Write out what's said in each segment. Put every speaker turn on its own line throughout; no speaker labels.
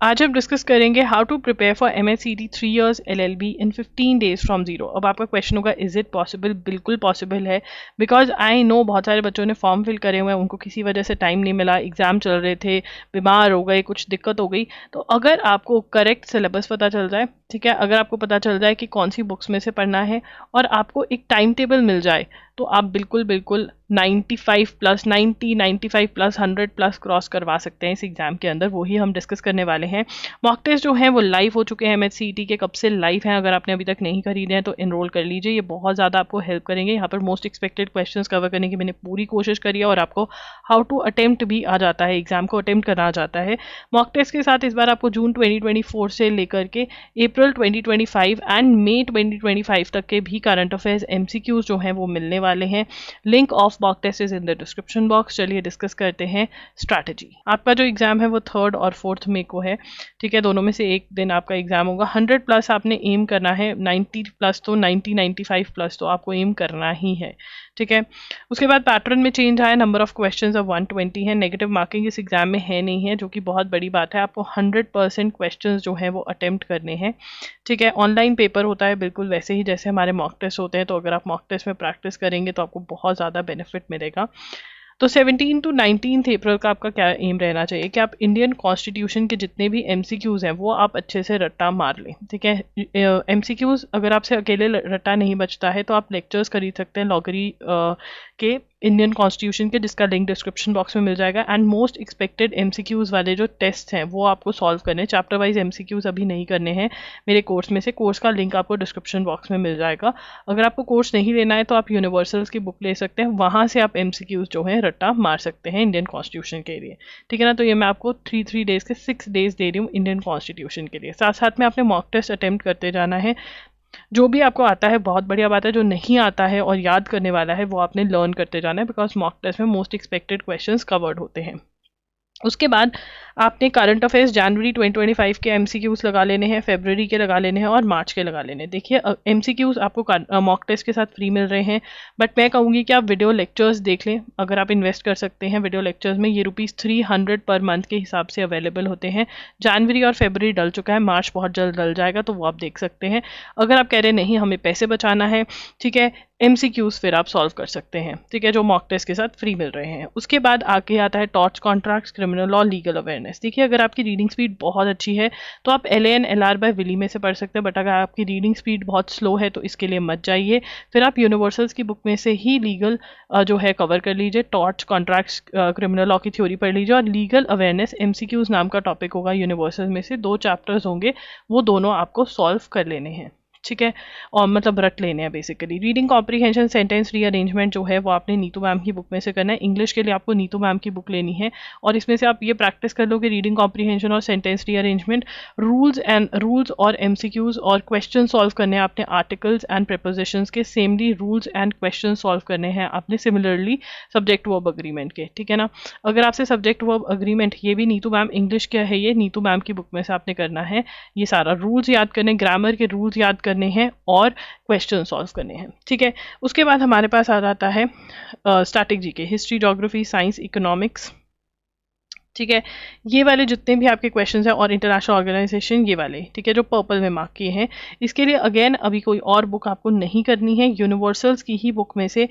आज हम डिस्कस करेंगे how to prepare for MSCT 3 years LLB in 15 days from zero. अब आपका क्वेश्चन होगा इज इट पॉसिबल? बिल्कुल पॉसिबल है, बिकॉज आई नो बहुत सारे बच्चों ने फॉर्म फिल करे हुए हैं, उनको किसी वजह से टाइम नहीं मिला, एग्जाम चल रहे थे, बीमार हो गए, कुछ दिक्कत हो गई। तो अगर आपको करेक्ट सिलेबस पता चल जाए, ठीक है, अगर आपको पता चल जाए कि कौन सी बुक्स में से पढ़ना है और आपको एक टाइम टेबल मिल जाए, तो आप बिल्कुल बिल्कुल 95 प्लस 90 95 प्लस 100 प्लस क्रॉस करवा सकते हैं इस एग्जाम के अंदर। वही हम डिस्कस करने वाले हैं। मॉक टेस्ट जो हैं वो लाइव हो चुके हैं, MHCT के कब से लाइव हैं। अगर आपने अभी तक नहीं खरीदे हैं तो इनरोल कर लीजिए, ये बहुत ज़्यादा आपको हेल्प करेंगे। यहाँ पर मोस्ट एक्सपेक्टेड क्वेश्चंस कवर करने की मैंने पूरी कोशिश करी है और आपको हाउ टू अटेम्प्ट भी आ जाता है, एग्जाम को अटेम्प्ट करना आ जाता है। मॉक टेस्ट के साथ इस बार आपको जून 2024 से लेकर के अप्रैल 2025 एंड मई 2025 तक के भी करंट अफेयर्स MCQs जो हैं वो मिलने वाले हैं। Link of mock test is in the description box. चलिए डिस्कस करते हैं स्ट्रैटेजी। आपका जो एग्जाम है वो 3rd और 4th मई को है, ठीक है, दोनों में से एक दिन आपका एग्जाम होगा। 100 प्लस आपने एम करना है, 90 प्लस तो 90 95 प्लस तो आपको एम करना ही है, ठीक है। उसके बाद पैटर्न में चेंज आया, नंबर ऑफ क्वेश्चंस अब 120 है। नेगेटिव मार्किंग इस एग्जाम में है नहीं है, जो कि बहुत बड़ी बात है। आपको 100% क्वेश्चंस जो हैं वो अटेम्प्ट करने हैं, ठीक है। ऑनलाइन पेपर होता है बिल्कुल वैसे ही जैसे हमारे मॉक टेस्ट होते हैं, तो अगर आप मॉक टेस्ट में प्रैक्टिस करेंगे तो आपको बहुत ज़्यादा बेनिफिट मिलेगा। तो 17 टू 19 अप्रैल का आपका क्या एम रहना चाहिए कि आप इंडियन कॉन्स्टिट्यूशन के जितने भी MCQs हैं वो आप अच्छे से रट्टा मार लें, ठीक है। MCQs अगर आपसे अकेले रट्टा नहीं बचता है तो आप लेक्चर्स खरीद सकते हैं लॉगरी के इंडियन कॉन्स्टिट्यूशन के, जिसका लिंक डिस्क्रिप्शन बॉक्स में मिल जाएगा। एंड मोस्ट एक्सपेक्टेड MCQs वाले जो टेस्ट हैं वो आपको सॉल्व करने हैं। चैप्टर वाइज MCQs अभी नहीं करने हैं मेरे कोर्स में से, कोर्स का लिंक आपको डिस्क्रिप्शन बॉक्स में मिल जाएगा। अगर आपको कोर्स नहीं लेना है तो आप यूनिवर्सल्स की बुक ले सकते हैं, वहाँ से आप MCQs जो है रट्टा मार सकते हैं इंडियन कॉन्स्टिट्यूशन के लिए, ठीक है ना। तो ये मैं आपको 3 डेज के 6 डेज दे रही हूँ इंडियन कॉन्स्टिट्यूशन के लिए। साथ साथ में आपने मॉक टेस्ट अटेम्प्ट करते जाना है। जो भी आपको आता है बहुत बढ़िया बात है, जो नहीं आता है और याद करने वाला है वो आपने लर्न करते जाना है, बिकॉज मॉक टेस्ट में मोस्ट एक्सपेक्टेड क्वेश्चंस कवर्ड होते हैं। उसके बाद आपने करंट अफेयर्स जनवरी 2025 के MCQs लगा लेने हैं, फरवरी के लगा लेने हैं और मार्च के लगा लेने हैं। देखिए MCQs आपको मॉक टेस्ट के साथ फ्री मिल रहे हैं, बट मैं कहूँगी कि आप वीडियो लेक्चर्स देख लें। अगर आप इन्वेस्ट कर सकते हैं वीडियो लेक्चर्स में, ये ₹300 पर मंथ के हिसाब से अवेलेबल होते हैं। जनवरी और फरवरी डल चुका है, मार्च बहुत जल्द डल जाएगा, तो वो आप देख सकते हैं। अगर आप कह रहे हैं नहीं हमें पैसे बचाना है, ठीक है, MCQs फिर आप सॉल्व कर सकते हैं, ठीक है, जो मॉक टेस्ट के साथ फ्री मिल रहे हैं। उसके बाद आगे आता है torch contracts, criminal law, legal awareness. देखिए अगर आपकी रीडिंग स्पीड बहुत अच्छी है तो आप LAN LR बाय विली में से पढ़ सकते हैं, बट अगर आपकी रीडिंग स्पीड बहुत स्लो है तो इसके लिए मत जाइए। फिर आप यूनिवर्सल्स की बुक में से ही लीगल जो है कवर कर लीजिए। टॉर्च कॉन्ट्रैक्ट्स क्रिमिनल लॉ की थ्योरी पढ़ लीजिए, और लीगल अवेयरनेस MCQs नाम का टॉपिक होगा। यूनिवर्सल में से 2 चैप्टर्स होंगे, वो दोनों आपको सॉल्व कर लेने हैं, ठीक है, और मतलब रट लेने हैं basically. Reading comprehension, sentence rearrangement जो है वो आपने नीतू मैम की बुक में से करना है। इंग्लिश के लिए आपको नीतू मैम की बुक लेनी है और इसमें से आप ये प्रैक्टिस कर लो कि रीडिंग कॉम्प्रीहेंशन और सेंटेंस रीअरेंजमेंट, रूल्स और MCQs और क्वेश्चन सॉल्व करने हैं आपने। आर्टिकल्स एंड प्रीपोजिशंस के सेमली रूल्स एंड क्वेश्चन सॉल्व करने हैं आपने, सिमिलरली सब्जेक्ट वर्ब अग्रीमेंट के, ठीक है ना। अगर आपसे सब्जेक्ट वर्ब अग्रीमेंट, ये भी नीतू मैम इंग्लिश का है, ये नीतू मैम की बुक में से आपने करना है। ये सारा रूल्स याद करने, ग्रामर के रूल्स याद करने हैं और क्वेश्चन सॉल्व करने हैं, ठीक है। उसके बाद हमारे पास आ जाता है static GK, history, geography, science, economics, ठीक है। ये वाले जितने भी आपके क्वेश्चंस हैं और इंटरनेशनल ऑर्गेनाइजेशन, ये वाले, ठीक है, जो पर्पल में मार्क किए हैं। इसके लिए अगेन अभी कोई और बुक आपको नहीं करनी है, यूनिवर्सल्स की ही बुक में से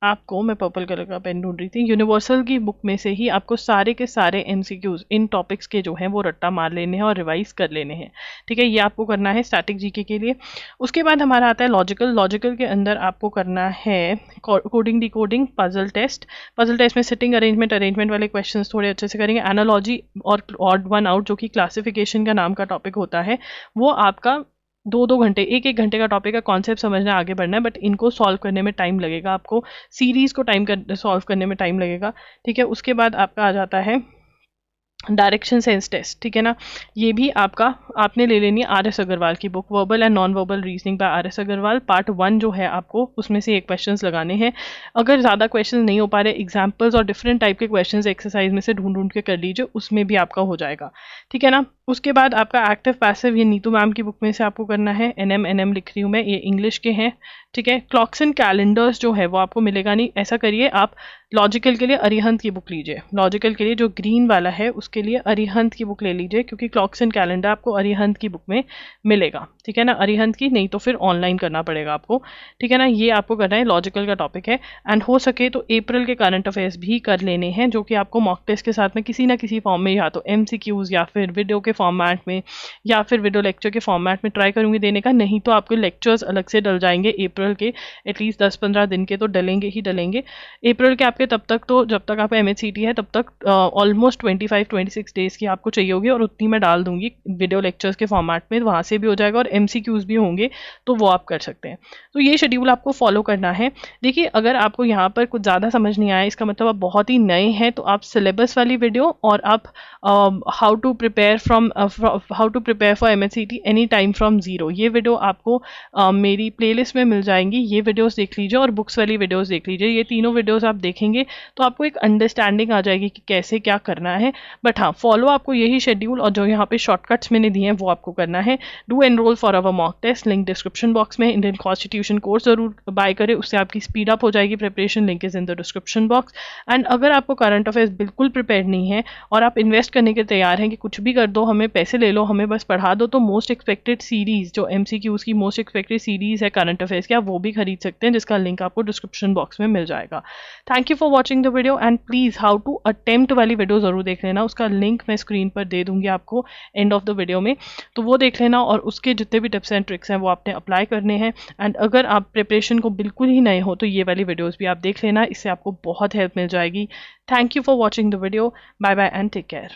आपको, मैं पर्पल कलर का पेन ढूंढ रही थी, यूनिवर्सल की बुक में से ही आपको सारे के सारे MCQs इन टॉपिक्स के जो हैं वो रट्टा मार लेने हैं और रिवाइज कर लेने हैं, ठीक है। ये आपको करना है स्टैटिक जीके के लिए। उसके बाद हमारा आता है लॉजिकल के अंदर आपको करना है कोडिंग, डिकोडिंग, पजल टेस्ट में सिटिंग अरेंजमेंट वाले क्वेश्चन थोड़े अच्छे से करेंगे। एनालॉजी और ऑड वन आउट, जो कि क्लासिफिकेशन का नाम का टॉपिक होता है, वो आपका 2-2 घंटे, 1-1 घंटे का टॉपिक का कॉन्सेप्ट समझना, आगे बढ़ना है, बट इनको सॉल्व करने में टाइम लगेगा आपको, सीरीज को सॉल्व करने में टाइम लगेगा, ठीक है। उसके बाद आपका आ जाता है डायरेक्शन सेंस टेस्ट, ठीक है ना। ये भी आपने ले लेनी है RS अग्रवाल की book, verbal and non verbal reasoning by RS Agarwal, part 1 जो है आपको उसमें से 1 क्वेश्चंस लगाने हैं। अगर ज़्यादा क्वेश्चंस नहीं हो पा रहे, एग्जांपल्स और डिफरेंट टाइप के क्वेश्चंस एक्सरसाइज में से ढूंढ के कर लीजिए, उसमें भी आपका हो जाएगा, ठीक है ना। उसके बाद आपका एक्टिव पैसिव, ये नीतू मैम की बुक में से आपको करना है। NM लिख रही हूँ मैं, ये इंग्लिश के हैं, ठीक है। क्लॉक्स एंड कैलेंडर्स जो है वो आपको मिलेगा नहीं, ऐसा करिए आप लॉजिकल के लिए अरिहंत की बुक लीजिए, लॉजिकल के लिए जो ग्रीन वाला है उसके लिए अरिहंत की बुक ले लीजिए, क्योंकि क्लॉक्स एंड कैलेंडर आपको अरिहंत की बुक में मिलेगा, ठीक है ना, अरिहंत की, नहीं तो फिर ऑनलाइन करना पड़ेगा आपको, ठीक है ना। ये आपको करना है, लॉजिकल का टॉपिक है। एंड हो सके तो अप्रैल के करंट अफेयर्स भी कर लेने हैं, जो कि आपको मॉक टेस्ट के साथ में किसी ना किसी फॉर्म में, या तो MCQs या फिर वीडियो के फॉर्मेट में या फिर वीडियो लेक्चर के फॉर्मेट में ट्राई करूंगी देने का, नहीं तो आपके लेक्चर्स अलग से डल जाएंगे अप्रैल के, एटलीस्ट 10-15 दिन के तो डलेंगे ही डलेंगे। अप्रैल के आपके तब तक तो, जब तक आपका MHCT है तब तक ऑलमोस्ट 25-26 डेज की आपको चाहिए होगी, और उतनी मैं डाल दूंगी वीडियो लेक्चर्स के फॉर्मेट में, वहाँ से भी हो जाएगा, और MCQs भी होंगे तो वो आप कर सकते हैं। तो ये शेड्यूल आपको फॉलो करना है। देखिए, अगर आपको यहाँ पर कुछ ज़्यादा समझ नहीं आया, इसका मतलब आप बहुत ही नए हैं, तो आप सिलेबस वाली वीडियो और आप how to prepare for MHCT any time from zero, ये वीडियो आपको मेरी प्लेलिस्ट में मिल जाएंगी। ये वीडियोस देख लीजिए और बुक्स वाली वीडियोस देख लीजिए, ये तीनों वीडियोस आप देखेंगे तो आपको एक अंडरस्टैंडिंग आ जाएगी कि कैसे क्या करना है। बट हाँ, फॉलो आपको यही शेड्यूल, और जो यहाँ पे शॉर्टकट्स मैंने दिए हैं वो आपको करना है। Do enroll for our mock test, link description box में। इंडियन कॉन्स्टिट्यूशन कोर्स जरूर बाय करें, उससे आपकी स्पीड अप हो जाएगी preparation, link is in the description box. And अगर आपको करंट अफेयर्स बिल्कुल प्रिपेयर नहीं है और आप इन्वेस्ट करने के तैयार हैं कि कुछ भी कर दो, हमें पैसे ले लो, हमें बस पढ़ा दो, तो मोस्ट एक्सपेक्टेड सीरीज, जो MCQs की मोस्ट एक्सपेक्टेड सीरीज है करंट अफेयर्स की, आप वो भी खरीद सकते हैं, जिसका लिंक आपको डिस्क्रिप्शन बॉक्स में मिल जाएगा। Thank you for watching the video, and please how to attempt वाली वीडियो जरूर देख लेना, उसका लिंक मैं स्क्रीन पर दे दूंगी आपको एंड ऑफ द वीडियो में, तो वो देख लेना, और उसके जितने भी टिप्स एंड ट्रिक्स हैं वो आपने अप्लाई करने हैं। एंड अगर आप प्रिपरेशन को बिल्कुल ही नए हो तो ये वाली वीडियोस भी आप देख लेना, इससे आपको बहुत हेल्प मिल जाएगी। Thank you for watching the video, bye bye and take care.